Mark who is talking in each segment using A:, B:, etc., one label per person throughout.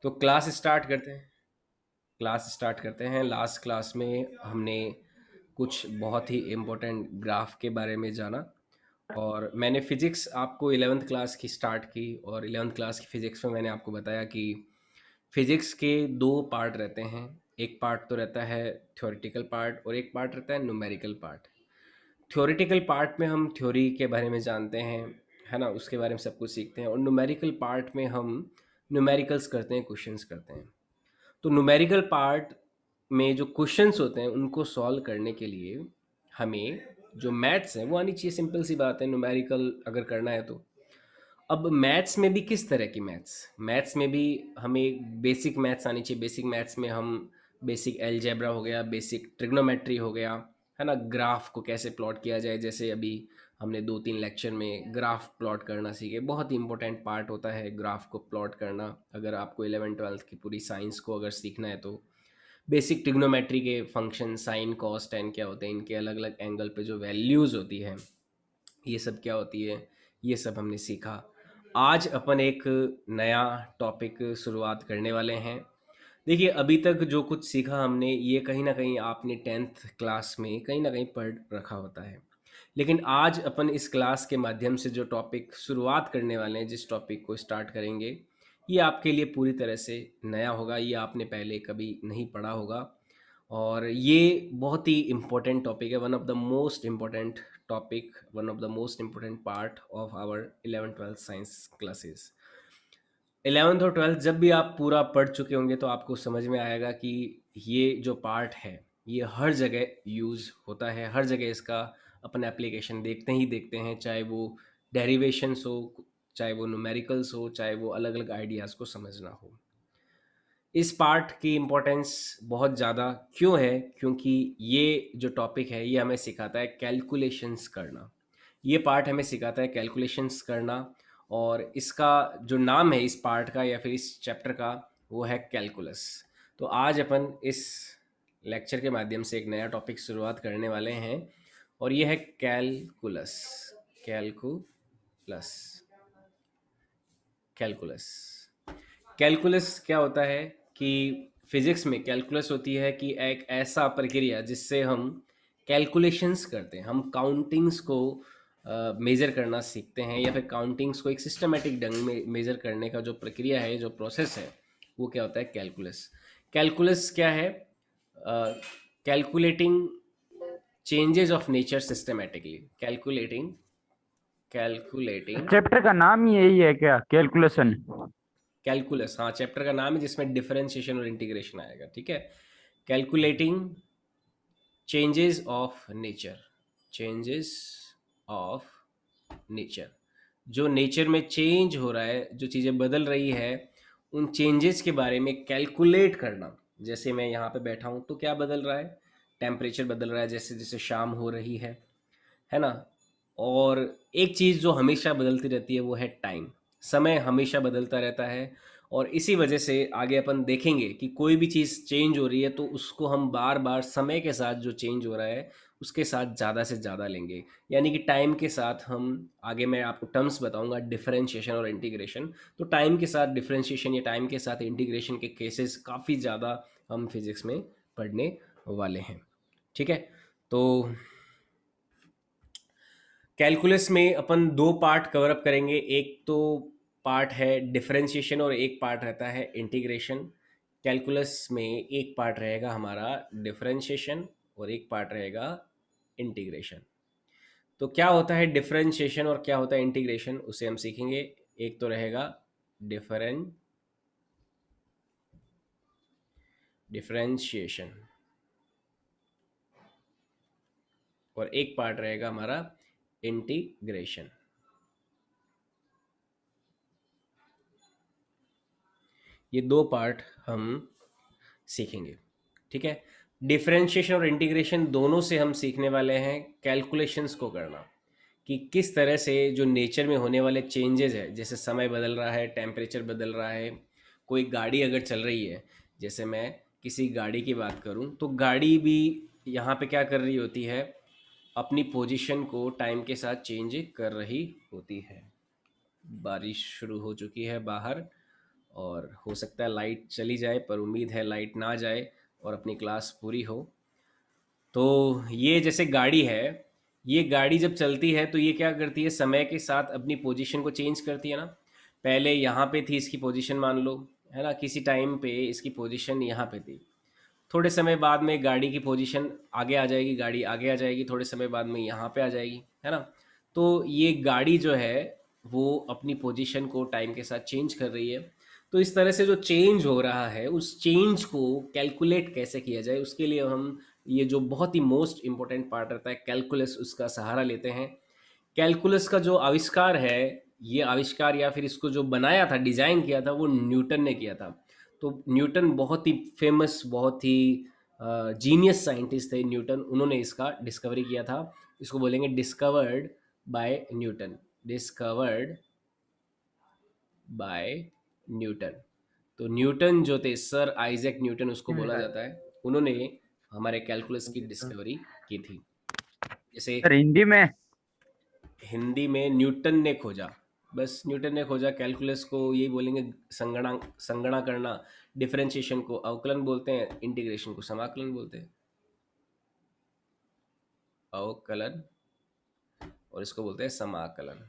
A: तो class start करते हैं। लास्ट क्लास में हमने कुछ बहुत ही इम्पोर्टेंट ग्राफ के बारे में जाना, और मैंने फिजिक्स आपको 11th क्लास की स्टार्ट की, और 11th क्लास की फिजिक्स में मैंने आपको बताया कि फिजिक्स के दो पार्ट रहते हैं। एक पार्ट तो रहता है थ्योरेटिकल पार्ट, और एक पार्ट रहता है न्यूमेरिकल पार्ट। थ्योरेटिकल पार्ट में हम थ्योरी के बारे में जानते हैं, है ना, उसके बारे में सब कुछ सीखते हैं, और न्यूमेरिकल पार्ट में हम न्यूमेरिकल्स करते हैं, क्वेश्चंस करते हैं। तो न्यूमेरिकल पार्ट में जो क्वेश्चंस होते हैं उनको सॉल्व करने के लिए हमें जो मैथ्स है वो आनी चाहिए। सिंपल सी बात है, न्यूमेरिकल अगर करना है तो। अब मैथ्स में भी किस तरह की मैथ्स में भी हमें बेसिक मैथ्स आनी चाहिए। बेसिक मैथ्स में हम बेसिक एलजेब्रा हो गया, बेसिक ट्रिग्नोमेट्री हो गया, है ना, ग्राफ को कैसे प्लॉट किया जाए, जैसे अभी हमने 2-3 लेक्चर में ग्राफ प्लॉट करना सीखे। बहुत ही इंपॉर्टेंट पार्ट होता है ग्राफ को प्लॉट करना, अगर आपको 11th-12th की पूरी साइंस को अगर सीखना है तो। बेसिक ट्रिग्नोमेट्री के फंक्शन साइन कॉस टेन क्या होते हैं, इनके अलग अलग एंगल पे जो वैल्यूज़ होती है, ये सब क्या होती है, ये सब हमने सीखा। आज अपन एक नया टॉपिक शुरुआत करने वाले हैं। देखिए, अभी तक जो कुछ सीखा हमने, ये कहीं ना कहीं आपने 10th क्लास में कहीं ना कहीं पढ़ रखा होता है। लेकिन आज अपन इस क्लास के माध्यम से जो टॉपिक शुरुआत करने वाले हैं, जिस टॉपिक को स्टार्ट करेंगे, ये आपके लिए पूरी तरह से नया होगा। ये आपने पहले कभी नहीं पढ़ा होगा, और ये बहुत ही इम्पोर्टेंट टॉपिक है। One of the most important topic, one of the most important part of our 11th-12th science classes. 11th और 12th जब भी आप पूरा पढ़ चुके होंगे तो आपको समझ में आएगा कि ये जो पार्ट है ये हर जगह यूज़ होता है, हर जगह इसका अपन एप्लीकेशन देखते ही देखते हैं, चाहे वो डेरिवेशंस हो, चाहे वो न्यूमेरिकल्स हो, चाहे वो अलग अलग आइडियाज़ को समझना हो। इस पार्ट की इम्पोर्टेंस बहुत ज़्यादा क्यों है, क्योंकि ये जो टॉपिक है ये हमें सिखाता है कैलकुलेशंस करना। ये पार्ट हमें सिखाता है कैलकुलेशंस करना, और इसका जो नाम है इस पार्ट का या फिर इस चैप्टर का, वो है कैलकुलस। तो आज अपन इस लेक्चर के माध्यम से एक नया टॉपिक शुरुआत करने वाले हैं, और ये है कैलकुलस। कैलकुलस। कैलकुलस। कैलकुलस क्या होता है कि फिजिक्स में कैलकुलस होती है कि एक ऐसा प्रक्रिया जिससे हम कैलकुलेशंस करते हैं, हम काउंटिंग्स को मेज़र करना सीखते हैं, या फिर काउंटिंग्स को एक सिस्टमेटिक ढंग में मेज़र करने का जो प्रक्रिया है, जो प्रोसेस है, वो क्या होता है, कैलकुलस। कैलकुलस क्या है? Calculating changes of nature systematically. Calculating calculating
B: chapter का नाम ही यही है क्या, कैलकुलेशन?
A: कैलकुलस, हाँ, चैप्टर का नाम है जिसमें डिफरेंशिएशन और इंटीग्रेशन आएगा, ठीक है। Calculating changes of nature. Changes of nature, जो नेचर में चेंज हो रहा है, जो चीज़ें बदल रही है, उन चेंजेस के बारे में कैलकुलेट करना। जैसे मैं यहाँ पे बैठा हूँ तो क्या बदल रहा है, टेम्परेचर बदल रहा है जैसे जैसे शाम हो रही है ना। और एक चीज़ जो हमेशा बदलती रहती है वो है टाइम। समय हमेशा बदलता रहता है, और इसी वजह से आगे अपन देखेंगे कि कोई भी चीज़ चेंज हो रही है तो उसको हम बार बार समय के साथ जो चेंज हो रहा है उसके साथ ज़्यादा से ज़्यादा लेंगे। यानी कि टाइम के साथ हम, आगे मैं आपको टर्म्स बताऊंगा डिफरेंशिएशन और इंटीग्रेशन, तो टाइम के साथ डिफरेंशिएशन या टाइम के साथ इंटीग्रेशन के केसेस काफ़ी ज़्यादा हम फिज़िक्स में पढ़ने वाले हैं, ठीक है। तो कैलकुलस में अपन दो पार्ट कवर अप करेंगे। एक तो पार्ट है डिफरेंशिएशन और एक पार्ट रहता है इंटीग्रेशन। कैलकुलस में एक पार्ट रहेगा हमारा डिफरेंशिएशन और एक पार्ट रहेगा इंटीग्रेशन। तो क्या होता है डिफरेंशिएशन और क्या होता है इंटीग्रेशन, उसे हम सीखेंगे। एक तो रहेगा डिफरेंशिएशन, और एक पार्ट रहेगा हमारा इंटीग्रेशन। ये दो पार्ट हम सीखेंगे, ठीक है। डिफरेंशिएशन और इंटीग्रेशन दोनों से हम सीखने वाले हैं कैलकुलेशंस को करना, कि किस तरह से जो नेचर में होने वाले चेंजेस है, जैसे समय बदल रहा है, टेम्परेचर बदल रहा है, कोई गाड़ी अगर चल रही है, जैसे मैं किसी गाड़ी की बात करूं तो गाड़ी भी यहाँ पे क्या कर रही होती है, अपनी पोजीशन को टाइम के साथ चेंज कर रही होती है। बारिश शुरू हो चुकी है बाहर, और हो सकता है लाइट चली जाए, पर उम्मीद है लाइट ना जाए और अपनी क्लास पूरी हो। तो ये जैसे गाड़ी है, ये गाड़ी जब चलती है तो ये क्या करती है, समय के साथ अपनी पोजीशन को चेंज करती है ना। पहले यहाँ पे थी इसकी पोजीशन, मान लो, है ना, किसी टाइम पे इसकी पोजीशन यहाँ पे थी। थोड़े समय बाद में गाड़ी की पोजीशन आगे आ जाएगी, गाड़ी आगे आ जाएगी, थोड़े समय बाद में यहाँ पे आ जाएगी, है ना। तो ये गाड़ी जो है वो अपनी पोजीशन को टाइम के साथ चेंज कर रही है। तो इस तरह से जो चेंज हो रहा है, उस चेंज को कैलकुलेट कैसे किया जाए, उसके लिए हम ये जो बहुत ही मोस्ट इम्पोर्टेंट पार्ट रहता है कैलकुलस, उसका सहारा लेते हैं। कैलकुलस का जो आविष्कार है, ये आविष्कार या फिर इसको जो बनाया था, डिज़ाइन किया था, वो न्यूटन ने किया था। तो न्यूटन बहुत ही फेमस, बहुत ही जीनियस साइंटिस्ट थे न्यूटन। उन्होंने इसका डिस्कवरी किया था। इसको बोलेंगे discovered by Newton, discovered by Newton. तो न्यूटन जो थे, सर आइजैक न्यूटन उसको बोला जाता है, उन्होंने हमारे कैलकुलस की डिस्कवरी की थी। जैसे
B: सर हिंदी में।
A: हिंदी में न्यूटन ने खोजा, बस न्यूटन ने खोजा कैलकुलस को, यही बोलेंगे। संगणा संगणा करना, डिफरेंशिएशन को अवकलन बोलते हैं, इंटीग्रेशन को समाकलन बोलते हैं, अवकलन, और इसको बोलते हैं समाकलन।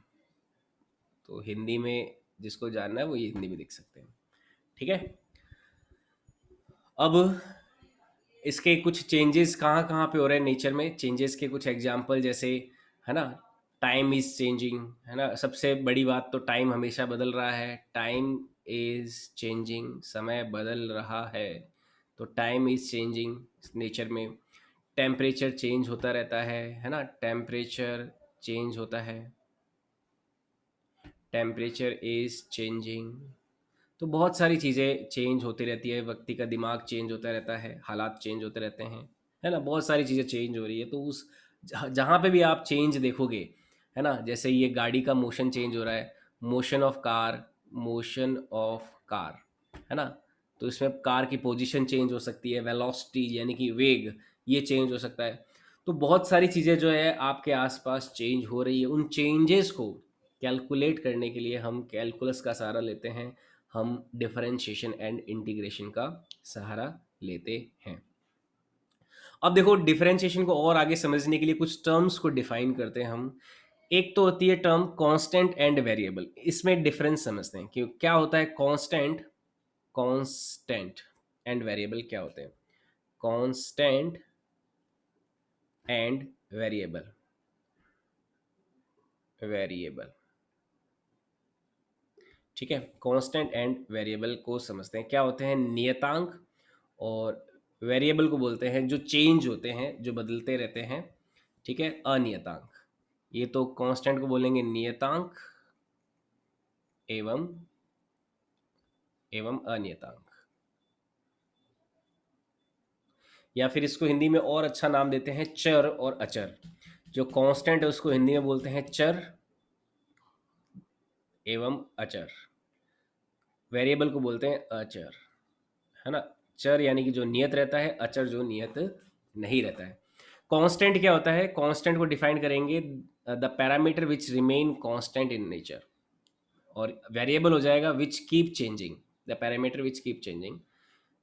A: तो हिंदी में जिसको जानना है वो ये हिंदी में देख सकते हैं, ठीक है। अब इसके कुछ चेंजेस कहाँ कहाँ पे हो रहे हैं नेचर में, चेंजेस के कुछ एग्जांपल जैसे, है ना, टाइम इज चेंजिंग, है ना। सबसे बड़ी बात तो टाइम हमेशा बदल रहा है, टाइम इज चेंजिंग, समय बदल रहा है। तो टाइम इज चेंजिंग नेचर में। टेम्परेचर चेंज होता रहता है ना, टेम्परेचर चेंज होता है, टेम्परेचर इज चेंजिंग। तो बहुत सारी चीज़ें चेंज होती रहती है, व्यक्ति का दिमाग चेंज होता रहता है, हालात चेंज होते रहते हैं, है ना। बहुत सारी चीज़ें चेंज हो रही है। तो उस जहाँ पे भी आप चेंज देखोगे, है ना, जैसे ये गाड़ी का मोशन चेंज हो रहा है, motion of car, motion of car, है ना। तो इसमें कार की पोजीशन चेंज हो सकती है, वेलोसिटी यानी कि वेग, ये चेंज हो सकता है। तो बहुत सारी चीज़ें जो है आपके आसपास चेंज हो रही है। उन चेंजेस को कैलकुलेट करने के लिए हम कैलकुलस का सहारा लेते हैं, हम डिफरेंशिएशन एंड इंटीग्रेशन का सहारा लेते हैं। अब देखो, डिफरेंशिएशन को और आगे समझने के लिए कुछ टर्म्स को डिफाइन करते हैं हम। एक तो होती है टर्म कांस्टेंट एंड वेरिएबल। इसमें डिफरेंस समझते हैं कि क्या होता है कांस्टेंट, कांस्टेंट एंड वेरिएबल क्या होते हैं। कांस्टेंट एंड वेरिएबल, वेरिएबल, ठीक है। कांस्टेंट एंड वेरिएबल को समझते हैं, क्या होते हैं नियतांक, और वेरिएबल को बोलते हैं जो चेंज होते हैं, जो बदलते रहते हैं, ठीक है, अनियतांक। ये तो कांस्टेंट को बोलेंगे नियतांक एवं एवं अनियतांक, या फिर इसको हिंदी में और अच्छा नाम देते हैं चर और अचर। जो कांस्टेंट है उसको हिंदी में बोलते हैं चर एवं अचर, वेरिएबल को बोलते हैं अचर, है ना। चर यानी कि जो नियत रहता है, अचर जो नियत नहीं रहता है। कांस्टेंट क्या होता है, कांस्टेंट को डिफाइन करेंगे the parameter which remain constant in nature, और वेरिएबल हो जाएगा which keep changing, the parameter which keep changing.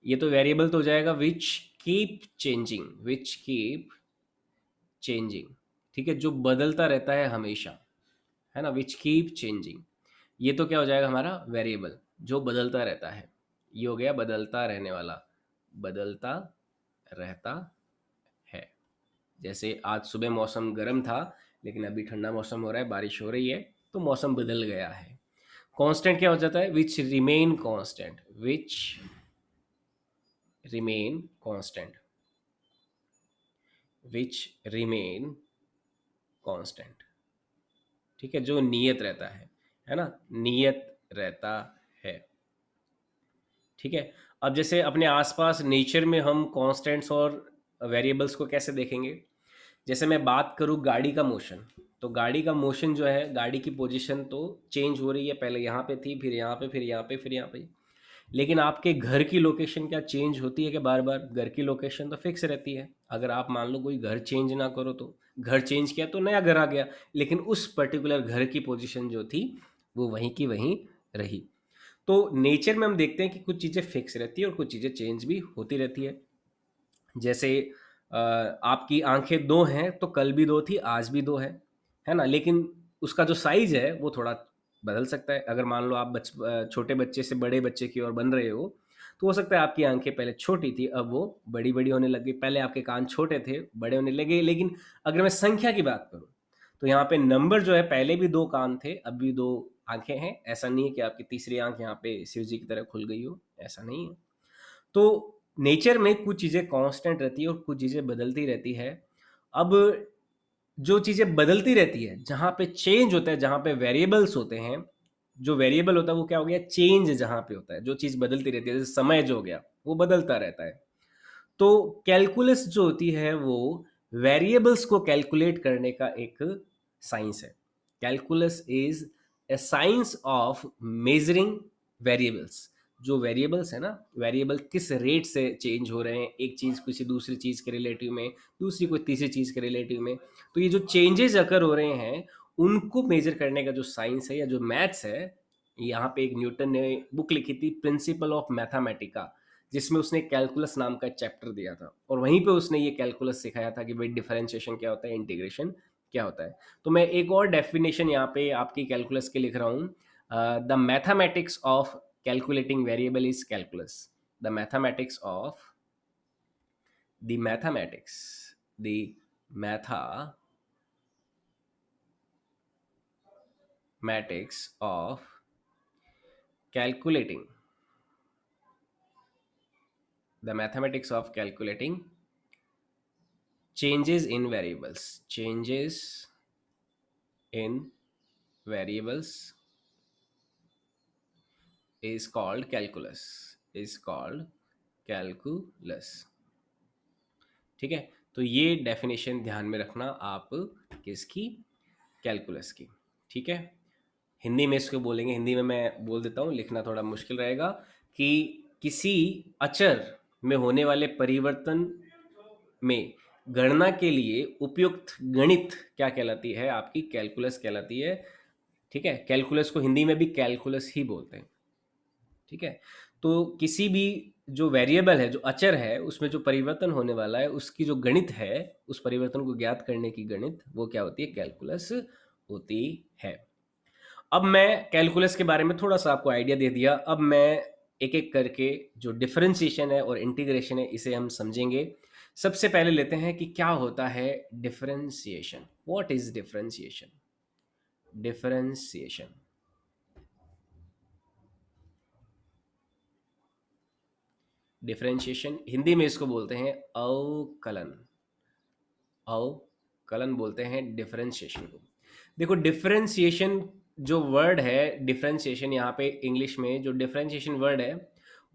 A: ये तो वेरिएबल तो हो जाएगा which keep changing, which keep changing, ठीक है, जो बदलता रहता है हमेशा, है ना, विच कीप चेंजिंग। ये तो क्या हो जाएगा हमारा वेरिएबल, जो बदलता रहता है। ये हो गया बदलता रहने वाला, बदलता रहता है। जैसे आज सुबह मौसम गर्म था, लेकिन अभी ठंडा मौसम हो रहा है, बारिश हो रही है, तो मौसम बदल गया है। कांस्टेंट क्या हो जाता है, which remain constant, which remain constant, which remain constant, ठीक है, जो नियत रहता है ना, नियत रहता है, ठीक है। अब जैसे अपने आसपास नेचर में हम कांस्टेंट्स और वेरिएबल्स को कैसे देखेंगे। जैसे मैं बात करूँ गाड़ी का मोशन, तो गाड़ी का मोशन जो है, गाड़ी की पोजीशन तो चेंज हो रही है, पहले यहाँ पे थी, फिर यहाँ पे, फिर यहाँ पे, फिर यहाँ पे। लेकिन आपके घर की लोकेशन क्या चेंज होती है कि बार बार, घर की लोकेशन तो फिक्स रहती है। अगर आप मान लो कोई घर चेंज ना करो, तो घर चेंज किया तो नया घर आ गया, लेकिन उस पर्टिकुलर घर की पोजीशन जो थी वो वहीं की वहीं रही। तो नेचर में हम देखते हैं कि कुछ चीज़ें फिक्स रहती है और कुछ चीज़ें चेंज भी होती रहती है। जैसे आपकी आंखें दो हैं तो कल भी दो थी, आज भी दो है ना? लेकिन उसका जो साइज है वो थोड़ा बदल सकता है। अगर मान लो आप छोटे बच्चे से बड़े बच्चे की ओर बन रहे हो, तो हो सकता है आपकी आंखें पहले छोटी थी, अब वो बड़ी बड़ी होने लग गई। पहले आपके कान छोटे थे, बड़े होने लगे। लेकिन अगर मैं संख्या की बात करूं, तो यहाँ पे नंबर जो है, पहले भी दो कान थे, अब भी दो आंखें हैं। ऐसा नहीं है कि आपकी तीसरी आंख यहाँ पे शिव जी की तरह खुल गई हो, ऐसा नहीं है। तो नेचर में कुछ चीज़ें कांस्टेंट रहती है और कुछ चीज़ें बदलती रहती है। अब जो चीज़ें बदलती रहती है, जहाँ पे चेंज होता है, जहाँ पे वेरिएबल्स होते हैं, जो वेरिएबल होता है वो क्या हो गया, चेंज जहाँ पे होता है, जो चीज़ बदलती रहती है, जैसे समय जो हो गया वो बदलता रहता है। तो कैलकुलस जो होती है वो वेरिएबल्स को कैलकुलेट करने का एक साइंस है। Calculus is a science of measuring variables. जो वेरिएबल्स है ना, वेरिएबल किस रेट से चेंज हो रहे हैं, एक चीज़ किसी दूसरी चीज़ के रिलेटिव में, दूसरी कोई तीसरी चीज़ के रिलेटिव में, तो ये जो चेंजेस अकर हो रहे हैं उनको मेजर करने का जो साइंस है या जो मैथ्स है, यहाँ पे एक न्यूटन ने बुक लिखी थी, प्रिंसिपल ऑफ मैथमेटिका, जिसमें उसने कैलकुलस नाम का चैप्टर दिया था और वहीं पे उसने ये कैलकुलस सिखाया था कि भाई डिफरेंशिएशन क्या होता है, इंटीग्रेशन क्या होता है। तो मैं एक और डेफिनेशन यहाँ पे आपकी कैलकुलस के लिख रहा हूँ। The mathematics of calculating variable is calculus. The mathematics of the mathematics the mathematics of calculating the mathematics of calculating changes in variables is called calculus। ठीक है, तो ये डेफिनेशन ध्यान में रखना आप, किसकी, कैलकुलस की। ठीक है, हिंदी में इसको बोलेंगे, हिंदी में मैं बोल देता हूँ, लिखना थोड़ा मुश्किल रहेगा, कि किसी अचर में होने वाले परिवर्तन में गणना के लिए उपयुक्त गणित क्या कहलाती है, आपकी कैलकुलस कहलाती है। ठीक है, कैलकुलस को हिंदी में भी कैलकुलस ही बोलते हैं। ठीक है, तो किसी भी जो वेरिएबल है, जो अचर है, उसमें जो परिवर्तन होने वाला है, उसकी जो गणित है, उस परिवर्तन को ज्ञात करने की गणित, वो क्या होती है, कैलकुलस होती है। अब मैं कैलकुलस के बारे में थोड़ा सा आपको आइडिया दे दिया। अब मैं एक एक करके जो डिफरेंशिएशन है और इंटीग्रेशन है, इसे हम समझेंगे। सबसे पहले लेते हैं कि क्या होता है differentiation. What is differentiation? Differentiation, differentiation Hindi में इसको बोलते हैं अवकलन। अवकलन बोलते हैं डिफरेंशिएशन को। देखो, डिफरेंशिएशन जो वर्ड है, डिफरेंशिएशन यहाँ पे इंग्लिश में जो डिफरेंशिएशन वर्ड है,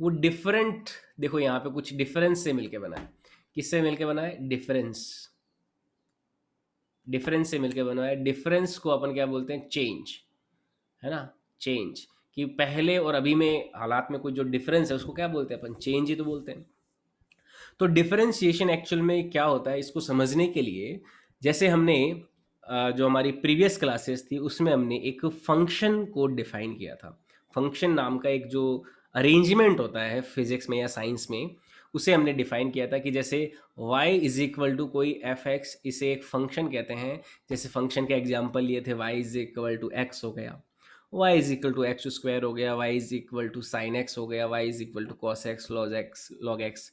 A: वो डिफरेंट, देखो यहाँ पे कुछ डिफरेंस से मिलके बना है। किससे मिलके बना है? डिफरेंस, डिफरेंस से मिलके बना है। डिफरेंस को अपन क्या बोलते हैं? चेंज, है ना? चेंज, कि पहले और अभी में हालात में कोई जो डिफरेंस है उसको क्या बोलते हैं अपन? चेंज ही तो बोलते हैं। तो डिफरेंशिएशन एक्चुअल में क्या होता है, इसको समझने के लिए, जैसे हमने जो हमारी प्रीवियस क्लासेस थी उसमें हमने एक फंक्शन को डिफाइन किया था। फंक्शन नाम का एक जो अरेंजमेंट होता है फिजिक्स में या साइंस में, उसे हमने डिफाइन किया था कि जैसे y इज इक्वल टू कोई एफ एक्स, इसे एक फंक्शन कहते हैं। जैसे फंक्शन के एग्जाम्पल लिए थे, y is equal to x हो गया, y is equal to x square हो गया, y is equal to sine x हो गया, y is equal to cos x log x.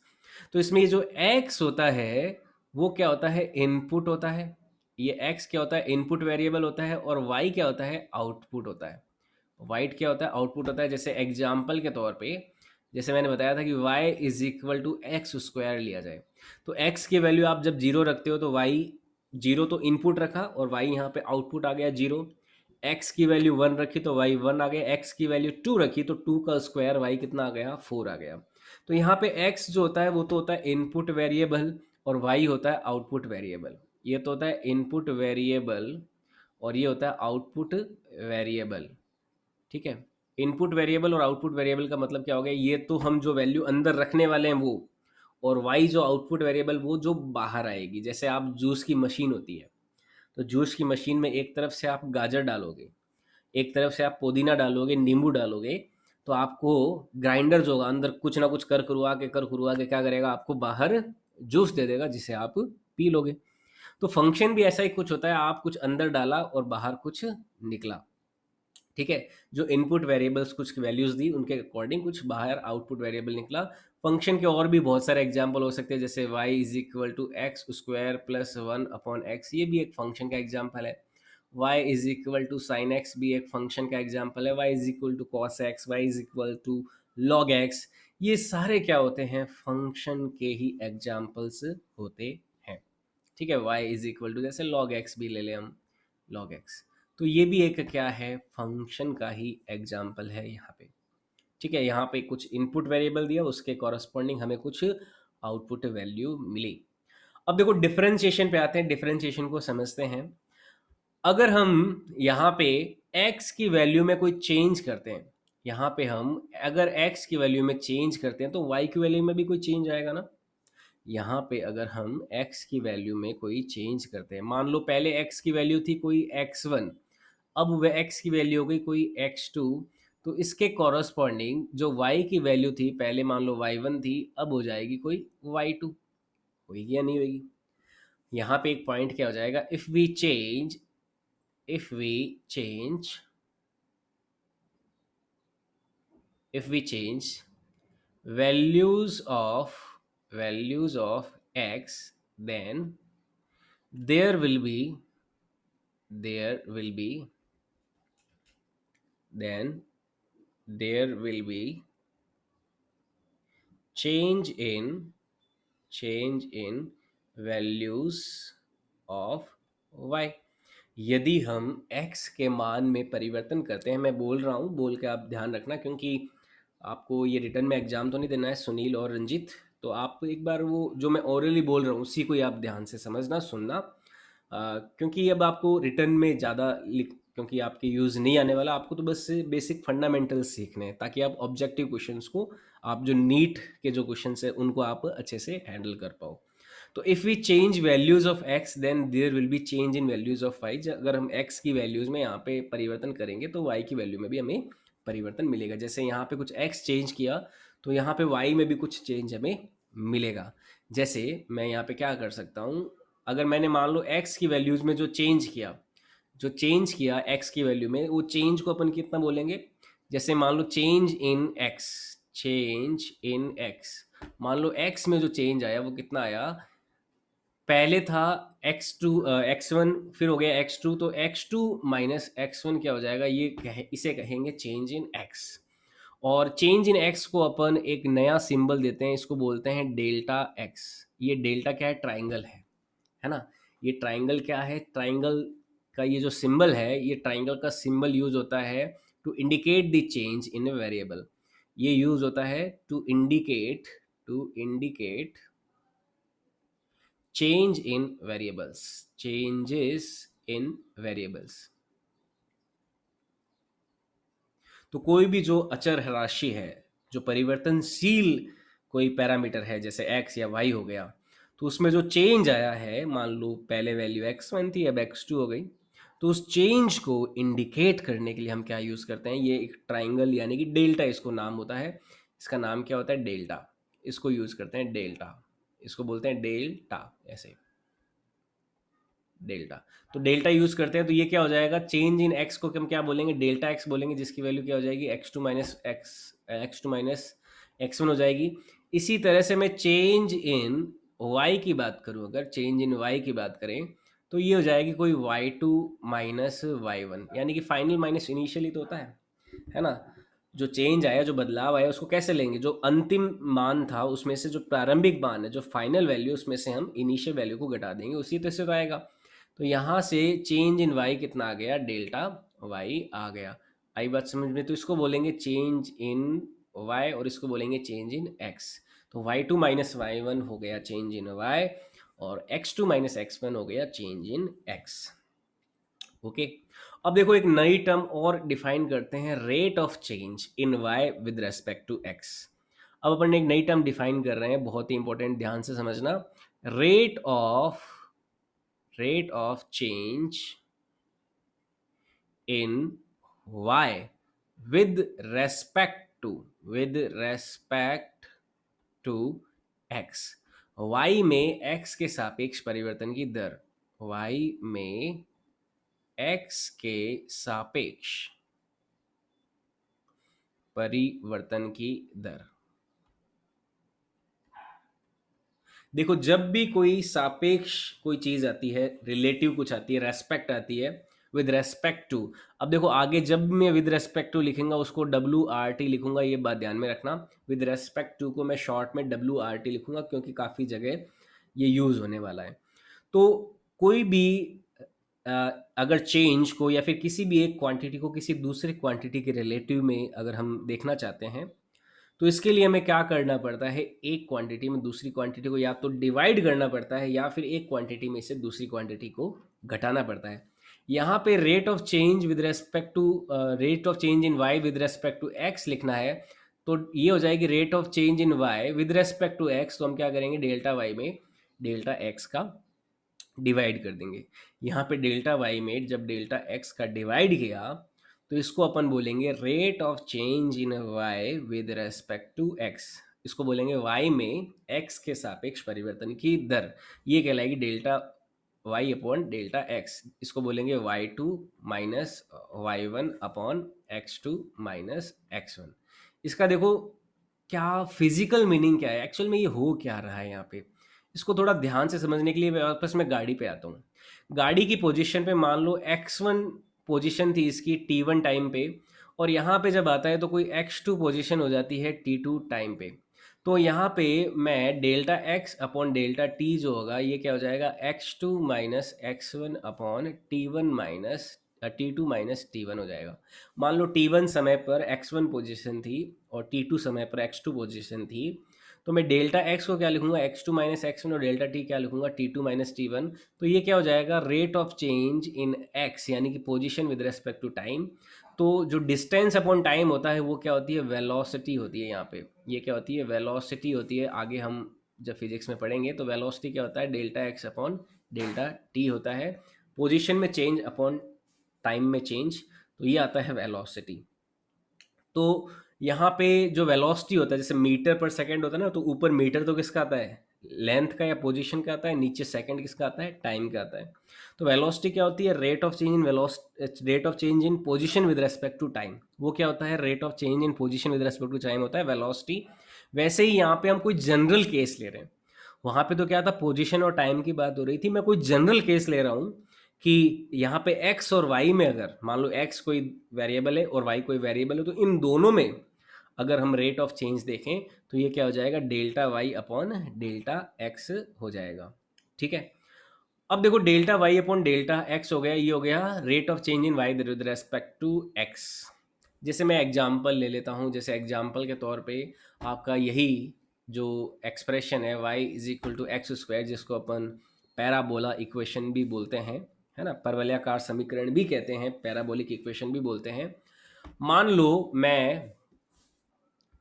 A: तो इसमें ये जो x होता है वो क्या होता है? इनपुट होता है। ये x क्या होता है? इनपुट वेरिएबल होता है। और y क्या होता है? आउटपुट होता है। वाइट क्या होता है? आउटपुट होता है। जैसे एग्जाम्पल के तौर पे, जैसे मैंने बताया था कि y is equal to x square लिया जाए, तो x की वैल्यू आप जब जीरो रखते हो तो y जीरो तो इनपुट रखा और y यहाँ पे आउटपुट आ गया जीरो। x की वैल्यू वन रखी तो y वन आ गया, x की वैल्यू टू रखी तो टू का स्क्वायर y कितना आ गया? फोर आ गया। तो यहाँ पे x जो होता है वो तो होता है इनपुट वेरिएबल और y होता है आउटपुट वेरिएबल। ये तो होता है इनपुट वेरिएबल और ये होता है आउटपुट वेरिएबल। ठीक है, इनपुट वेरिएबल और आउटपुट वेरिएबल का मतलब क्या हो गया? ये तो हम जो वैल्यू अंदर रखने वाले हैं वो, और y जो आउटपुट वेरिएबल वो जो बाहर आएगी। जैसे आप जूस की मशीन होती है, तो जूस की मशीन में एक तरफ से आप गाजर डालोगे, एक तरफ से आप पुदीना डालोगे, नींबू डालोगे, तो आपको ग्राइंडर जो होगा अंदर कुछ ना कुछ कर करवा के क्या करेगा, आपको बाहर जूस दे देगा जिसे आप पी लोगे। तो फंक्शन भी ऐसा ही कुछ होता है, आप कुछ अंदर डाला और बाहर कुछ निकला। ठीक है, जो इनपुट वेरिएबल्स कुछ वैल्यूज दी उनके अकॉर्डिंग कुछ बाहर आउटपुट वेरिएबल निकला। फंक्शन के और भी बहुत सारे एग्जाम्पल हो सकते हैं, जैसे y is equal to x square plus one upon x, ये भी एक फंक्शन का एग्जाम्पल है। y is equal to sine x भी एक फंक्शन का एग्जाम्पल है। y is equal to cos x, y is equal to log x, ये सारे क्या होते हैं, फंक्शन के ही एग्जाम्पल्स होते हैं। ठीक है, y इज इक्वल टू जैसे log x भी ले लें हम, log x, तो ये भी एक क्या है, फंक्शन का ही एग्जाम्पल है यहाँ पे। ठीक है, यहाँ पे कुछ इनपुट वेरिएबल दिया, उसके कॉरस्पॉन्डिंग हमें कुछ आउटपुट वैल्यू मिली। अब देखो डिफरेंशिएशन पे आते हैं, डिफरेंशिएशन को समझते हैं। अगर हम यहाँ पे x की वैल्यू में कोई चेंज करते हैं, यहाँ पे हम अगर x की वैल्यू में चेंज करते हैं तो y की वैल्यू में भी कोई चेंज आएगा ना। यहाँ पे अगर हम x की वैल्यू में कोई चेंज करते हैं, मान लो पहले x की वैल्यू थी कोई x1, अब वह x की वैल्यू हो गई कोई x2, तो इसके कॉरस्पॉन्डिंग जो y की वैल्यू थी पहले मान लो y1 थी, अब हो जाएगी कोई y2। होगी या नहीं होगी? यहाँ पे एक पॉइंट क्या हो जाएगा, if we change values of x, then there will be there will be then there will be change in values of y। यदि हम x के मान में परिवर्तन करते हैं, मैं बोल रहा हूँ, बोल के आप ध्यान रखना, क्योंकि आपको ये रिटर्न में एग्जाम तो नहीं देना है सुनील और रंजित, तो आप एक बार वो जो मैं ओरली बोल रहा हूँ उसी को ही आप ध्यान से समझना सुनना। क्योंकि अब आपको रिटर्न में ज़्यादा लिख, क्योंकि आपके यूज़ नहीं आने वाला, आपको तो बस बेसिक फंडामेंटल्स सीखने हैं ताकि आप ऑब्जेक्टिव क्वेश्चंस को, आप जो नीट के जो क्वेश्चंस है उनको आप अच्छे से हैंडल कर पाओ। तो if we change values of x then there will be change in values of y. अगर हम एक्स की वैल्यूज़ में यहाँ पे परिवर्तन करेंगे तो वाई की वैल्यू में भी हमें परिवर्तन मिलेगा। जैसे यहाँ पे कुछ एक्स चेंज किया तो यहाँ पे वाई में भी कुछ चेंज हमें मिलेगा। जैसे मैं यहाँ पे क्या कर सकता हूँ, अगर मैंने मान लो एक्स की वैल्यूज़ में जो चेंज किया एक्स की वैल्यू में, वो चेंज को अपन कितना बोलेंगे, जैसे मान लो चेंज इन एक्स, मान लो एक्स में जो चेंज आया वो कितना आया, पहले था x1, फिर हो गया x2, तो x2 माइनस x1 क्या हो जाएगा, इसे कहेंगे चेंज इन x। और चेंज इन एक्स को अपन एक नया सिंबल देते हैं, इसको बोलते हैं डेल्टा एक्स। ये डेल्टा क्या है, ट्राइंगल है ना। ये ट्राइंगल क्या है, ट्राइंगल का ये जो सिंबल है, ये ट्राइंगल का सिंबल यूज होता है to indicate the change in a variable. ये यूज होता है to indicate changes in variables. तो कोई भी जो अचर राशि है, जो परिवर्तनशील कोई पैरामीटर है, जैसे x या y हो गया, तो उसमें जो चेंज आया है, मान लो पहले वैल्यू x1 थी अब x2 हो गई, तो उस चेंज को इंडिकेट करने के लिए हम क्या यूज़ करते हैं, ये एक ट्राइंगल यानी कि डेल्टा इसको नाम होता है, इसका नाम क्या होता है, डेल्टा। इसको यूज़ करते हैं डेल्टा, इसको बोलते हैं डेल्टा, ऐसे डेल्टा। तो डेल्टा यूज करते हैं तो ये क्या हो जाएगा, चेंज इन एक्स को हम क्या बोलेंगे, डेल्टा एक्स बोलेंगे, जिसकी वैल्यू क्या हो जाएगी, x two minus x one हो जाएगी। इसी तरह से मैं चेंज इन वाई की बात करूं, अगर चेंज इन वाई की बात करें तो ये हो जाएगी कोई y2 - y1, यानी कि फाइनल माइनस इनिशियली तो होता है ना। जो चेंज आया, जो बदलाव आया, उसको कैसे लेंगे, जो अंतिम मान था उसमें से जो प्रारंभिक मान है, जो फाइनल वैल्यू, उसमें से हम इनिशियल वैल्यू को घटा देंगे, उसी तरह से तो आएगा। तो यहाँ से चेंज इन वाई कितना आ गया, डेल्टा वाई आ गया। आई बात समझ में? तो इसको बोलेंगे चेंज इन वाई और इसको बोलेंगे चेंज इन एक्स। तो y2 - y1 हो गया चेंज इन वाई, और x2 - x1 हो गया चेंज इन एक्स। ओके, अब देखो एक नई टर्म और डिफाइन करते हैं, rate of change in y with respect to x. अब अपन एक नई टर्म डिफाइन कर रहे हैं, बहुत ही इंपॉर्टेंट, ध्यान से समझना। Rate of rate of change in y with respect to, with respect to x, y में एक्स के सापेक्ष परिवर्तन की दर, वाई में एक्स के सापेक्ष परिवर्तन की दर। देखो जब भी कोई सापेक्ष कोई चीज आती है, रिलेटिव कुछ आती है, रेस्पेक्ट आती है, विद रेस्पेक्ट टू, अब देखो आगे जब मैं विद रेस्पेक्ट टू लिखूंगा उसको डब्ल्यू आर टी लिखूंगा, ये बात ध्यान में रखना। विद रेस्पेक्ट टू को मैं शॉर्ट में डब्ल्यू आर टी लिखूंगा क्योंकि काफ़ी जगह ये यूज़ होने वाला है। तो कोई भी अ, अगर चेंज को या फिर किसी भी एक क्वांटिटी को किसी दूसरे क्वांटिटी के रिलेटिव में अगर हम देखना चाहते हैं, तो इसके लिए हमें क्या करना पड़ता है, एक क्वांटिटी में दूसरी क्वांटिटी को या तो डिवाइड करना पड़ता है या फिर एक क्वांटिटी में से दूसरी क्वांटिटी को घटाना पड़ता है। यहाँ पे rate of change with respect to, rate of change in y with respect to x लिखना है, तो ये हो जाएगी rate of change in y with respect to x, तो हम क्या करेंगे डेल्टा वाई में डेल्टा एक्स का डिवाइड कर देंगे। यहाँ पे डेल्टा वाई में जब डेल्टा एक्स का डिवाइड किया तो इसको अपन बोलेंगे rate of change in y with respect to x, इसको बोलेंगे वाई में एक्स के सापेक्ष परिवर्तन की दर, ये कहलाएगी delta Y upon delta X, इसको बोलेंगे Y two minus Y one upon X two minus x one. इसका देखो क्या फिजिकल मीनिंग क्या है, एक्चुअल में ये हो क्या रहा है यहाँ पे, इसको थोड़ा ध्यान से समझने के लिए मैं वापस मैं गाड़ी पे आता हूँ। गाड़ी की पोजीशन पे मान लो x1 पोजीशन थी इसकी t1 टाइम पे, और यहाँ पे जब आता है तो कोई x2 पोजीशन हो जाती है t2 टाइम पे। तो यहाँ पे मैं delta x upon delta t जो होगा ये क्या हो जाएगा, x2 minus x one upon t1 minus t2 minus t1 हो जाएगा। मान लो t1 समय पर x1 पोजीशन थी और t2 समय पर x2 पोजीशन थी, तो मैं डेल्टा एक्स को क्या लिखूंगा, x two minus x one, और डेल्टा टी क्या लिखूंगा, t two minus t one. तो ये क्या हो जाएगा, rate of change in x यानी कि position with respect to time. तो जो डिस्टेंस अपॉन टाइम होता है वो क्या होती है, वेलोसिटी होती है। यहाँ पे ये क्या होती है, वेलोसिटी होती है। आगे हम जब फिजिक्स में पढ़ेंगे तो वेलोसिटी क्या होता है, delta x upon delta T होता है, पोजिशन में चेंज अपॉन टाइम में चेंज, तो ये आता है वेलोसिटी। तो यहाँ पे जो वेलोसिटी होता है जैसे मीटर पर सेकंड होता है ना, तो ऊपर मीटर तो किसका आता है, लेंथ का या पोजीशन का आता है, नीचे सेकंड किसका आता है, टाइम का आता है। तो वेलोसिटी क्या होती है, rate of change in rate of change in position with respect to time, वो क्या होता है, rate of change in position with respect to time होता है वेलोसिटी। वैसे ही यहाँ पे हम कोई जनरल केस ले रहे हैं, वहाँ पे तो क्या था, पोजीशन और टाइम की बात हो रही थी, मैं कोई जनरल केस ले रहा हूँ कि यहाँ पे x और y में अगर मान लो x कोई वेरिएबल है और y कोई वेरिएबल है, तो इन दोनों में अगर हम रेट ऑफ चेंज देखें तो ये क्या हो जाएगा, delta Y upon delta x हो जाएगा। ठीक है, अब देखो delta Y upon delta x हो गया, ये हो गया rate of change in y with respect to x. जैसे मैं एग्जांपल ले लेता हूँ, जैसे एग्जांपल के तौर पे आपका यही जो एक्सप्रेशन है y is equal to x square, जिसको अपन पैराबोला इक्वेशन भी बोलते हैं, है ना, परवलयाकार समीकरण भी कहते हैं, पैराबोलिक इक्वेशन भी बोलते हैं। मान लो मैं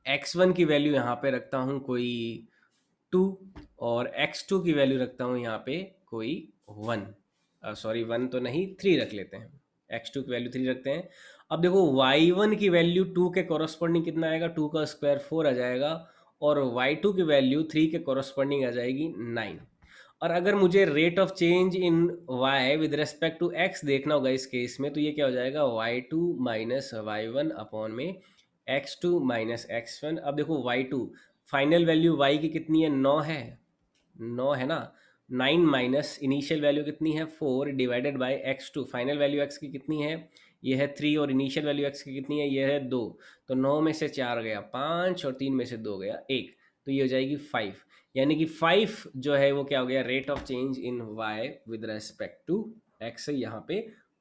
A: x1 की वैल्यू यहाँ पे रखता हूँ कोई 2, और x2 की वैल्यू रखता हूँ यहाँ पे कोई 1, सॉरी 1 तो नहीं 3 रख लेते हैं, x2 की वैल्यू 3 रखते हैं। अब देखो y1 की वैल्यू 2 के कॉरस्पॉन्डिंग कितना आएगा, 2 का स्क्वायर 4 आ जाएगा, और y2 की वैल्यू 3 के कॉरस्पॉन्डिंग आ जाएगी 9। और अगर मुझे rate of change in y with respect to x देखना होगा इस केस में, तो ये क्या हो जाएगा, y2 minus Y one upon में x2 माइनस एक्स वन। अब देखो y2 फाइनल वैल्यू y की कितनी है, 9 है, 9 है ना, 9 माइनस इनिशियल वैल्यू कितनी है 4 divided by x2, final value x की कितनी है, ये है 3, और इनिशियल वैल्यू x की कितनी है, ये है 2। तो 9 में से 4 गया 5, और 3 में से 2 गया 1, तो ये हो जाएगी 5। यानी कि 5 जो है वो क्या हो गया, rate of change in y with respect to x यहाँ पे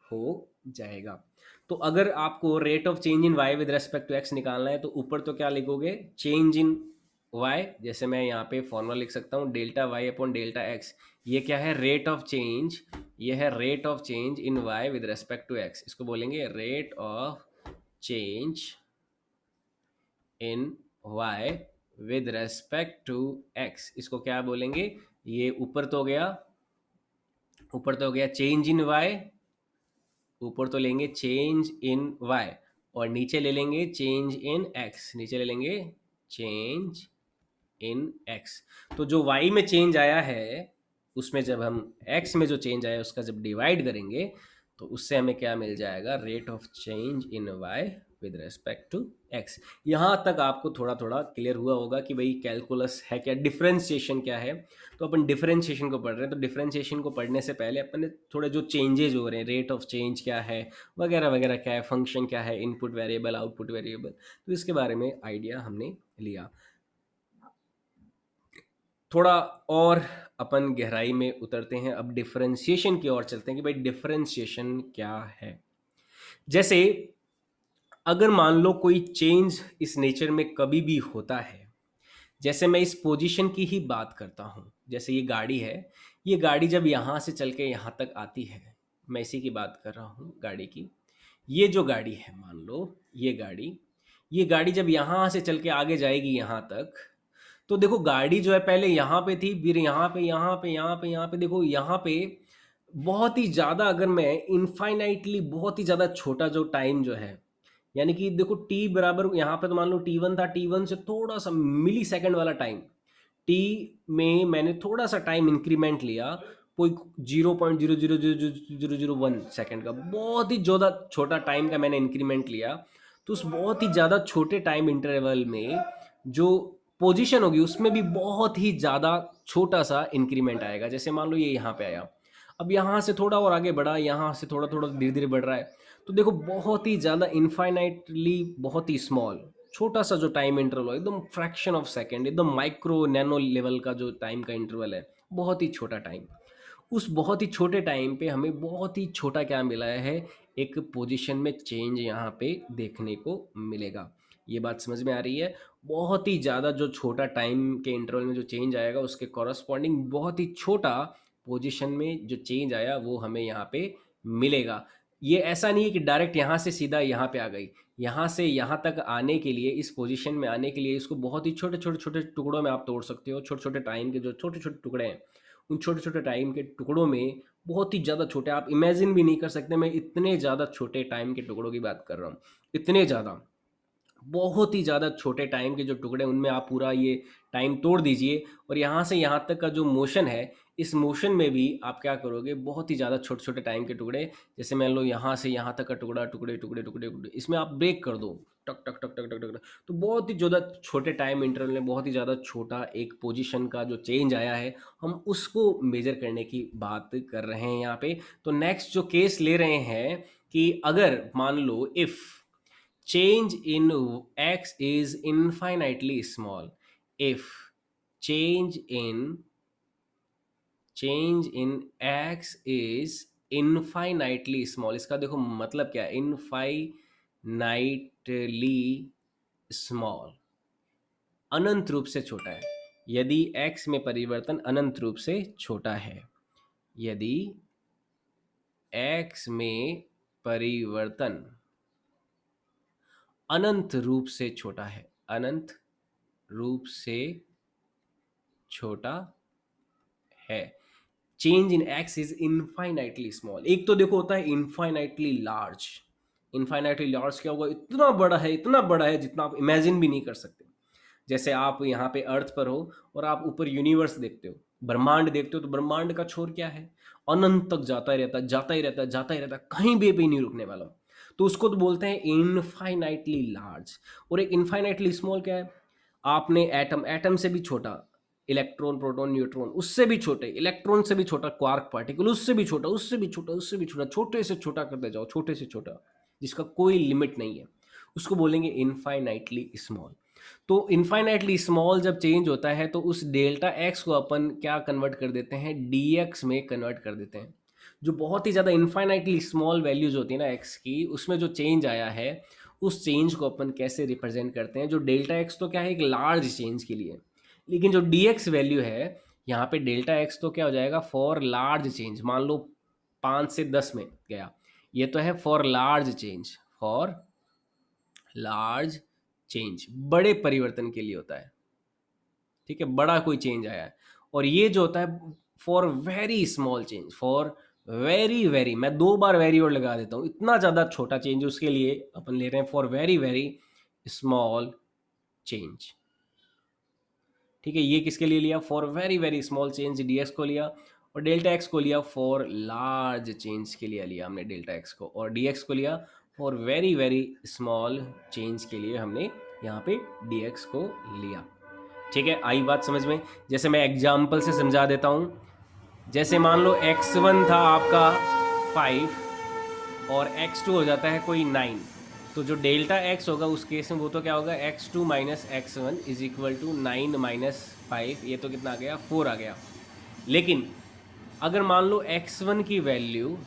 A: हो जाएगा। तो अगर आपको rate of change in y with respect to x निकालना है तो ऊपर तो क्या लिखोगे, चेंज इन y, जैसे मैं यहाँ पे फॉर्मूला लिख सकता हूँ delta Y upon delta x, ये क्या है, रेट ऑफ चेंज, ये है rate of change in y with respect to x, इसको बोलेंगे rate of change in y with respect to x, इसको क्या बोलेंगे, ये ऊपर तो गया, ऊपर तो हो गया चेंज इन y, ऊपर तो लेंगे चेंज इन y, और नीचे ले लेंगे चेंज इन एक्स, नीचे ले लेंगे चेंज इन एक्स। तो जो y में चेंज आया है उसमें जब हम x में जो चेंज आया उसका जब डिवाइड करेंगे तो उससे हमें क्या मिल जाएगा, rate of change in y with respect to x। यहाँ तक आपको थोड़ा थोड़ा क्लियर हुआ होगा कि भाई कैलकुलस है क्या, डिफरेंशिएशन क्या है। तो अपन डिफरेंशिएशन को पढ़ रहे हैं, तो डिफरेंशिएशन को पढ़ने से पहले अपन ने थोड़े जो चेंजेज हो रहे हैं, रेट ऑफ चेंज क्या है वगैरह वगैरह क्या है, फंक्शन क्या है, इनपुट वेरिएबल आउटपुट वेरिएबल, तो इसके बारे में आइडिया हमने लिया। थोड़ा और अपन गहराई में उतरते हैं, अब डिफरेंशिएशन की ओर चलते हैं कि भाई डिफरेंशिएशन क्या है। जैसे अगर मान लो कोई चेंज इस नेचर में कभी भी होता है, जैसे मैं इस पोजीशन की ही बात करता हूँ, जैसे ये गाड़ी है, ये गाड़ी जब यहाँ से चल के यहाँ तक आती है, मैं इसी की बात कर रहा हूँ गाड़ी की। ये जो गाड़ी है, मान लो ये गाड़ी जब यहाँ से चल के आगे जाएगी यहाँ तक, तो देखो गाड़ी जो है पहले यहाँ पे थी, फिर यहाँ पे यहाँ पे यहाँ पे यहाँ पे, देखो यहाँ पे बहुत ही ज़्यादा, अगर मैं इनफाइनाइटली बहुत ही ज़्यादा छोटा जो टाइम जो है, यानी कि देखो टी बराबर यहाँ पे तो मान लो T1 था, T1 से थोड़ा सा मिली सेकेंड वाला टाइम, टी में मैंने थोड़ा सा टाइम इंक्रीमेंट लिया, कोई 0.0000001 सेकेंड का, बहुत ही ज़्यादा छोटा टाइम का मैंने इंक्रीमेंट लिया, तो उस बहुत ही ज़्यादा छोटे टाइम इंटरवल में जो पोजीशन होगी उसमें भी बहुत ही ज़्यादा छोटा सा इंक्रीमेंट आएगा। जैसे मान लो ये यहाँ पे आया, अब यहाँ से थोड़ा और आगे बढ़ा, यहाँ से थोड़ा थोड़ा धीरे धीरे बढ़ रहा है, तो देखो बहुत ही ज़्यादा इनफाइनाइटली बहुत ही स्मॉल छोटा सा जो टाइम इंटरवल है, एकदम फ्रैक्शन ऑफ सेकेंड, एकदम माइक्रो नैनो लेवल का जो टाइम का इंटरवल है, बहुत ही छोटा टाइम। उस बहुत ही छोटे टाइम पे हमें बहुत ही छोटा क्या मिला है, एक पोजीशन में चेंज यहाँ पे देखने को मिलेगा। ये बात समझ में आ रही है? बहुत ही ज़्यादा जो छोटा टाइम के इंटरवल में जो चेंज आएगा उसके कॉरस्पॉन्डिंग बहुत ही छोटा पोजीशन में जो चेंज आया वो हमें यहाँ पे मिलेगा। ये ऐसा नहीं है कि डायरेक्ट यहाँ से सीधा यहाँ पे आ गई, यहाँ से यहाँ तक आने के लिए, इस पोजीशन में आने के लिए इसको बहुत ही छोटे छोटे छोटे टुकड़ों में आप तोड़ सकते हो। छोटे छोटे टाइम के जो छोटे छोटे टुकड़े हैं, उन छोटे छोटे टाइम के टुकड़ों में बहुत ही ज़्यादा छोटे, आप इमेजिन भी नहीं कर सकते, मैं इतने ज़्यादा छोटे टाइम के टुकड़ों की बात कर रहा हूँ, इतने ज़्यादा, बहुत ही ज़्यादा छोटे टाइम के जो टुकड़े हैं उनमें आप पूरा ये टाइम तोड़ दीजिए, और यहाँ से यहाँ तक का जो मोशन है, इस मोशन में भी आप क्या करोगे, बहुत ही ज़्यादा छोटे छोटे टाइम के टुकड़े, जैसे मान लो यहाँ से यहाँ तक का टुकड़ा, टुकड़े टुकड़े टुकड़े टुकड़े, इसमें आप ब्रेक कर दो, टक टक टक टक टक टक टक, तो बहुत ही ज़्यादा छोटे टाइम इंटरवल में बहुत ही ज़्यादा छोटा एक पोजीशन का जो चेंज आया है, हम उसको मेजर करने की बात कर रहे हैं यहाँ पे। तो नेक्स्ट जो केस ले रहे हैं कि अगर मान लो if change in x is infinitely small, if change in x is infinitely small, इसका देखो मतलब क्या है, infinitely small, अनंत रूप से छोटा है। यदि x में परिवर्तन अनंत रूप से छोटा है, यदि x में परिवर्तन अनंत रूप से छोटा है, अनंत रूप से छोटा है, change in x is infinitely small. एक तो देखो होता है इनफाइनाइटली लार्ज, इनफाइनाइटली लार्ज क्या होगा, इतना बड़ा है, इतना बड़ा है जितना आप इमेजिन भी नहीं कर सकते। जैसे आप यहाँ पे अर्थ पर हो और आप ऊपर यूनिवर्स देखते हो, ब्रह्मांड देखते हो, तो ब्रह्मांड का छोर क्या है, अनंत तक जाता ही रहता है, जाता ही रहता है, जाता ही रहता है, कहीं भी नहीं रुकने वाला। तो उसको तो बोलते हैं इनफाइनाइटली लार्ज। और एक इनफाइनाइटली स्मॉल क्या है, आपने एटम, एटम से भी छोटा, इलेक्ट्रॉन प्रोटॉन न्यूट्रॉन उससे भी छोटे, इलेक्ट्रॉन से भी छोटा क्वार्क पार्टिकल उससे भी छोटा, उससे भी छोटा, उससे भी छोटा, छोटे से छोटा करते जाओ, छोटे से छोटा जिसका कोई लिमिट नहीं है, उसको बोलेंगे इनफाइनाइटली स्मॉल। तो इनफाइनाइटली स्मॉल जब चेंज होता है तो उस डेल्टा एक्स को अपन क्या कन्वर्ट कर देते हैं, डी एक्स में कन्वर्ट कर देते हैं। जो बहुत ही ज़्यादा इनफाइनाइटली स्मॉल वैल्यूज होती है ना एक्स की, उसमें जो चेंज आया है उस चेंज को अपन कैसे रिप्रेजेंट करते हैं, जो डेल्टा एक्स तो क्या है एक लार्ज चेंज के लिए, लेकिन जो डी एक्स वैल्यू है यहाँ पे डेल्टा एक्स तो क्या हो जाएगा, फॉर लार्ज चेंज। मान लो 5 से 10 में गया, ये तो है for large change, for large change, बड़े परिवर्तन के लिए होता है, ठीक है, बड़ा कोई चेंज आया है। और ये जो होता है for very small change, for very very, मैं 2 बार वेरी और लगा देता हूँ, इतना ज़्यादा छोटा चेंज उसके लिए अपन ले रहे हैं for very very small change. ठीक है, ये किसके लिए लिया? For very very small change dx को लिया, और डेल्टा x को लिया फॉर लार्ज चेंज के लिए लिया हमने डेल्टा x को, और dx को लिया for very very small change के लिए हमने यहाँ पे dx को लिया। ठीक है, आई बात समझ में? जैसे मैं एग्जाम्पल से समझा देता हूँ। जैसे मान लो x1 था आपका 5 और x2 हो जाता है कोई 9, तो जो डेल्टा x होगा उस केस में वो तो क्या होगा, x2 minus x1 is equal to 9 minus 5, ये तो कितना आ गया, 4 आ गया। लेकिन अगर मान लो x1 की वैल्यू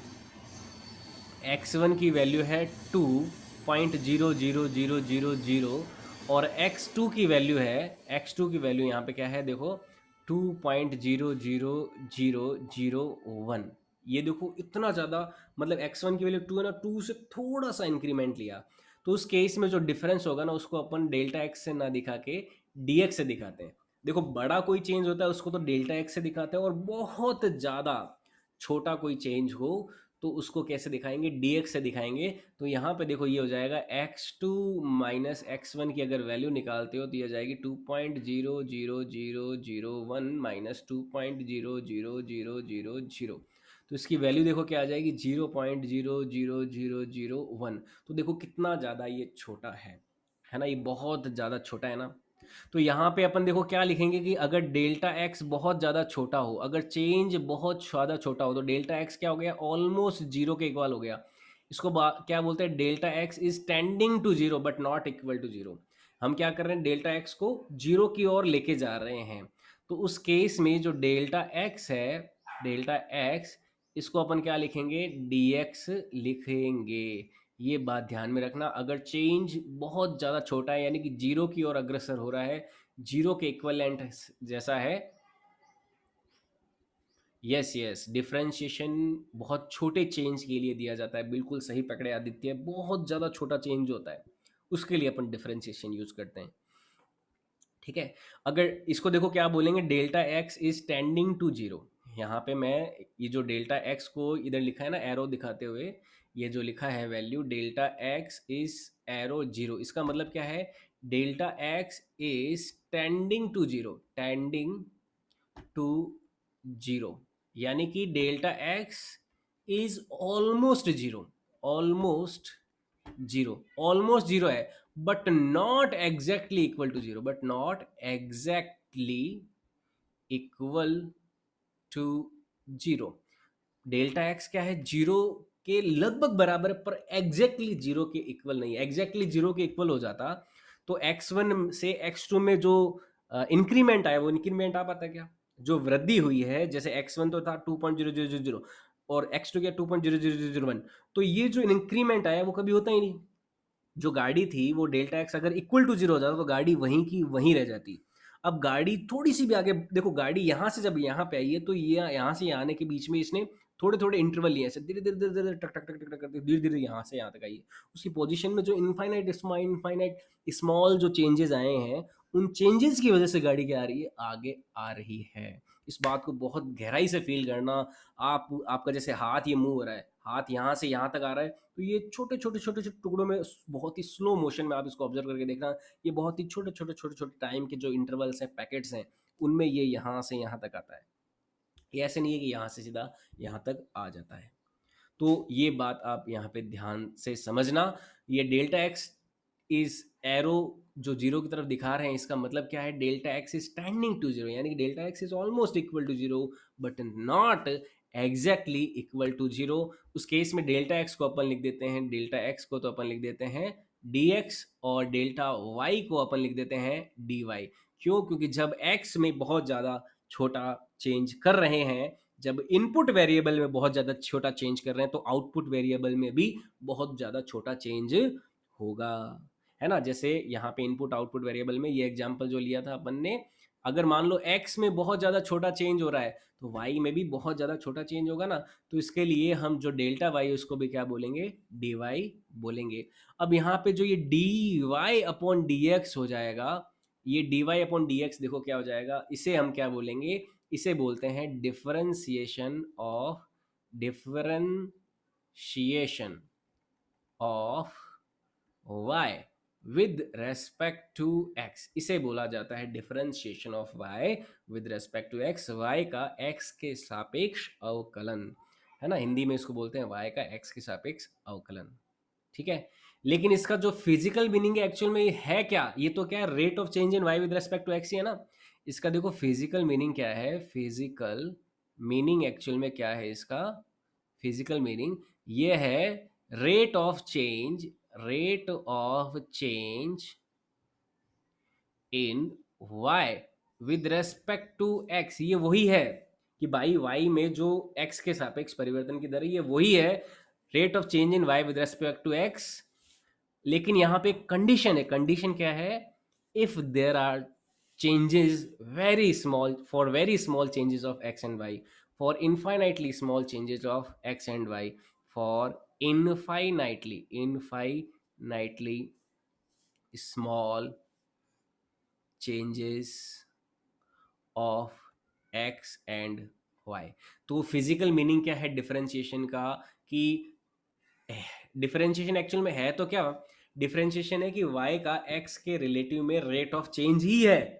A: है 2.00000 और x2 की वैल्यू यहाँ पे क्या है देखो, 2.00001। ये देखो इतना ज़्यादा, मतलब x1 की वैल्यू 2 है ना, 2 से थोड़ा सा इंक्रीमेंट लिया, तो उस केस में जो डिफरेंस होगा ना उसको अपन डेल्टा एक्स से ना दिखा के dx से दिखाते हैं। देखो बड़ा कोई चेंज होता है उसको तो डेल्टा एक्स से दिखाते हैं, और बहुत ज़्यादा छोटा कोई चेंज हो तो उसको कैसे दिखाएंगे, dx से दिखाएंगे। तो यहाँ पे देखो ये हो जाएगा x2 माइनस x1 की अगर वैल्यू निकालते हो तो ये हो जाएगी 2.00001 माइनस 2.00000। तो इसकी वैल्यू देखो क्या आ जाएगी, 0.00001। तो देखो कितना ज़्यादा ये छोटा है ना, ये बहुत ज़्यादा छोटा है ना। तो यहाँ पे अपन देखो क्या लिखेंगे कि अगर डेल्टा एक्स बहुत ज़्यादा छोटा हो, अगर चेंज बहुत ज़्यादा छोटा हो, तो डेल्टा एक्स क्या हो गया, ऑलमोस्ट जीरो के इक्वल हो गया। इसको क्या बोलते हैं, delta x is tending to zero but not equal to zero. हम क्या कर रहे हैं, डेल्टा एक्स को जीरो की ओर लेके जा रहे हैं। तो उस केस में जो डेल्टा एक्स है, डेल्टा एक्स, इसको अपन क्या लिखेंगे, डी एक्स लिखेंगे। ये बात ध्यान में रखना, अगर चेंज बहुत ज़्यादा छोटा है यानी कि जीरो की ओर अग्रसर हो रहा है, जीरो के इक्वलेंट जैसा है, यस यस, डिफरेंशिएशन बहुत छोटे चेंज के लिए दिया जाता है, बिल्कुल सही पकड़े आदित्य, बहुत ज़्यादा छोटा चेंज होता है उसके लिए अपन डिफरेंशिएशन यूज करते हैं। ठीक है, अगर इसको देखो क्या बोलेंगे, delta x is tending to zero. यहाँ पे मैं ये जो डेल्टा एक्स को इधर लिखा है ना एरो दिखाते हुए, ये जो लिखा है value delta x is arrow zero, इसका मतलब क्या है, delta x is tending to zero, tending to zero, यानी कि delta x is almost zero, almost zero, almost zero है, but not exactly equal to zero, but not exactly equal to zero. Delta X क्या है, zero के लगभग बराबर है, पर एग्जैक्टली जीरो के इक्वल नहीं है। एग्जैक्टली जीरो के इक्वल हो जाता तो x1 से x2 में जो इंक्रीमेंट आया, वो इंक्रीमेंट आ पाता क्या, जो वृद्धि हुई है, जैसे x1 तो था 2.0000 और x2 क्या 2.00001, तो ये जो इंक्रीमेंट आया वो कभी होता ही नहीं। जो गाड़ी थी वो डेल्टा एक्स अगर इक्वल टू जीरो हो जाता तो गाड़ी वहीं की वहीं रह जाती। अब गाड़ी थोड़ी सी भी आगे देखो, गाड़ी यहाँ से जब यहाँ पे आई है तो ये यहाँ से यहाँ आने के बीच में इसने थोड़े थोड़े इंटरवल लिए, ऐसे धीरे धीरे धीरे धीरे टक टक टक टक टक करते धीरे धीरे यहाँ से यहाँ तक आई है। उसकी पोजीशन में जो इनफाइनाइट स्मॉल जो चेंजेस आए हैं, उन चेंजेस की वजह से गाड़ी क्या आ रही है, आगे आ रही है। इस बात को बहुत गहराई से फील करना। आपका जैसे हाथ ये मूव हो रहा है, हाथ यहाँ से यहाँ तक आ रहा है, तो ये छोटे छोटे छोटे छोटे टुकड़ों में बहुत ही स्लो मोशन में आप इसको ऑब्जर्व करके देखना, ये बहुत ही छोटे छोटे छोटे छोटे टाइम के जो इंटरवल्स हैं, पैकेट्स हैं, उनमें ये यहाँ से यहाँ तक आता है। ये ऐसे नहीं है कि यहाँ से सीधा यहाँ तक आ जाता है। तो ये बात आप यहाँ पे ध्यान से समझना। ये डेल्टा एक्स इज एरो जो जीरो की तरफ दिखा रहे हैं, इसका मतलब क्या है, delta x is tending to zero, यानी कि delta x is almost equal to zero but not exactly equal to zero. उस केस में डेल्टा एक्स को अपन लिख देते हैं, डेल्टा एक्स को तो अपन लिख देते हैं dx, और डेल्टा वाई को अपन लिख देते हैं dy। क्यों? क्योंकि जब x में बहुत ज़्यादा छोटा चेंज कर रहे हैं, जब इनपुट वेरिएबल में बहुत ज़्यादा छोटा चेंज कर रहे हैं, तो आउटपुट वेरिएबल में भी बहुत ज़्यादा छोटा चेंज होगा, है ना। जैसे यहाँ पे इनपुट आउटपुट वेरिएबल में ये एग्जांपल जो लिया था अपन ने, अगर मान लो x में बहुत ज़्यादा छोटा चेंज हो रहा है तो y में भी बहुत ज़्यादा छोटा चेंज होगा ना। तो इसके लिए हम जो डेल्टा y उसको भी क्या बोलेंगे, dy बोलेंगे। अब यहाँ पे जो ये dy अपॉन dx हो जाएगा, ये dy अपॉन dx देखो क्या हो जाएगा, इसे हम क्या बोलेंगे, इसे बोलते हैं differentiation of differentiation of y with respect to x, इसे बोला जाता है differentiation of y with respect to x, y का x के सापेक्ष अवकलन, है ना, हिंदी में इसको बोलते हैं y का x के सापेक्ष अवकलन। ठीक है, लेकिन इसका जो फिजिकल मीनिंग है एक्चुअल में है क्या, ये तो क्या है, rate of change in y with respect to x ही है ना। इसका देखो फिजिकल मीनिंग क्या है, फिजिकल मीनिंग एक्चुअल में क्या है इसका, फिजिकल मीनिंग ये है rate of change, rate of change in y with respect to x, ये वही है कि भाई y में जो x के सापेक्ष परिवर्तन की दर है ये वही है rate of change in y with respect to x। लेकिन यहां पे कंडीशन है, कंडीशन क्या है, if there are changes very small, for very small changes of x and y, for infinitely small changes of x and y, for infinitely small changes of x and y। तो physical meaning क्या है differentiation का, कि differentiation actual में है तो क्या, differentiation है कि y का x के रिलेटिव में रेट ऑफ चेंज ही है।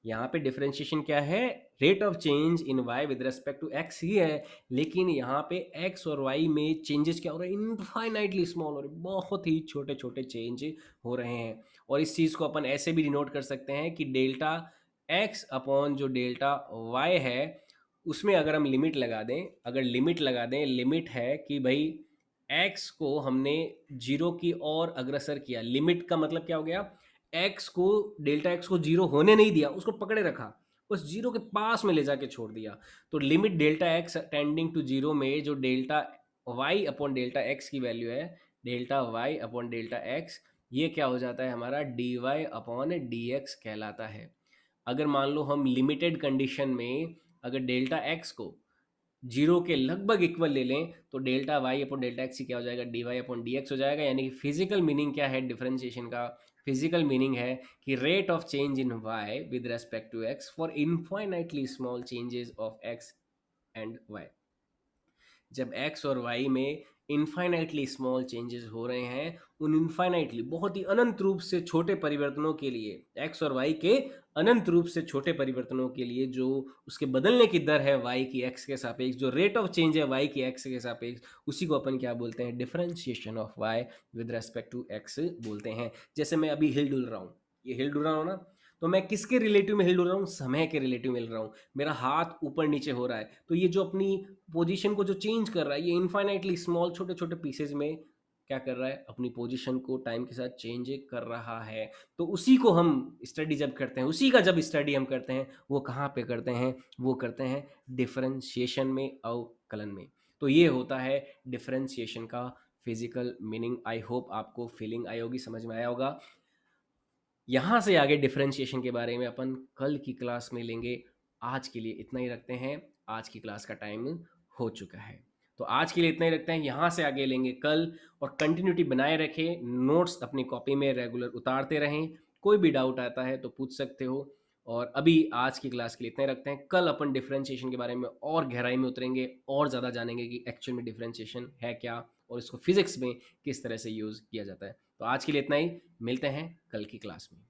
A: यहाँ पे डिफरेंशिएशन क्या है, rate of change in y with respect to x ही है, लेकिन यहाँ पे x और y में चेंजेस क्या हो रहे हैं, इनफाइनाइटली स्मॉल हो रहे हैं, बहुत ही छोटे छोटे चेंज हो रहे हैं। और इस चीज़ को अपन ऐसे भी डिनोट कर सकते हैं कि डेल्टा x अपॉन जो डेल्टा y है उसमें अगर हम लिमिट लगा दें, अगर लिमिट लगा दें, लिमिट है कि भाई x को हमने जीरो की ओर अग्रसर किया, लिमिट का मतलब क्या हो गया, x को, डेल्टा x को जीरो होने नहीं दिया, उसको पकड़े रखा, बस जीरो के पास में ले जाके छोड़ दिया। तो limit delta x tending to zero में जो delta y upon delta x की वैल्यू है, delta y upon delta x, ये क्या हो जाता है हमारा dy अपॉन dx कहलाता है। अगर मान लो हम लिमिटेड कंडीशन में अगर डेल्टा x को जीरो के लगभग इक्वल ले लें तो delta Y upon delta X ही क्या हो जाएगा, D Y upon D X हो जाएगा। यानी कि फिजिकल मीनिंग क्या है डिफरेंशिएशन का, फिजिकल मीनिंग है कि rate of change in y with respect to x for infinitely small changes of x and y. जब x और y में इनफाइनाइटली स्मॉल चेंजेस हो रहे हैं, उन इनफाइनाइटली बहुत ही अनंत रूप से छोटे परिवर्तनों के लिए, x और y के अनंत रूप से छोटे परिवर्तनों के लिए जो उसके बदलने की दर है y की x के सापेक्ष, जो रेट ऑफ चेंज है y की x के सापेक्ष, उसी को अपन क्या बोलते हैं, differentiation of y with respect to x बोलते हैं। जैसे मैं अभी हिल डुल रहा हूँ, ये हिल डुल रहा हूँ ना, तो मैं किसके रिलेटिव में हिल डुल रहा हूँ, समय के रिलेटिव में हिल रहा हूँ, मेरा हाथ ऊपर नीचे हो रहा है, तो ये जो अपनी पोजीशन को जो चेंज कर रहा है, ये इनफाइनाइटली स्मॉल छोटे छोटे पीसेज में क्या कर रहा है, अपनी पोजीशन को टाइम के साथ चेंज कर रहा है। तो उसी को हम स्टडी जब करते हैं, उसी का जब स्टडी हम करते हैं, वो कहाँ पे करते हैं, वो करते हैं डिफरेंशिएशन में, अवकलन में। तो ये होता है डिफरेंशिएशन का फिजिकल मीनिंग। आई होप आपको फीलिंग आई होगी, समझ में आया होगा। यहाँ से आगे डिफरेंशिएशन के बारे में अपन कल की क्लास में लेंगे। आज के लिए इतना ही रखते हैं, आज की क्लास का टाइम हो चुका है, तो आज के लिए इतना ही रखते हैं, यहाँ से आगे लेंगे कल। और कंटिन्यूटी बनाए रखें, नोट्स अपनी कॉपी में रेगुलर उतारते रहें, कोई भी डाउट आता है तो पूछ सकते हो। और अभी आज की क्लास के लिए इतना ही रखते हैं, कल अपन डिफरेंशिएशन के बारे में और गहराई में उतरेंगे और ज़्यादा जानेंगे कि एक्चुअल में डिफरेंशिएशन है क्या और इसको फिजिक्स में किस तरह से यूज़ किया जाता है। तो आज के लिए इतना ही, मिलते हैं कल की क्लास में।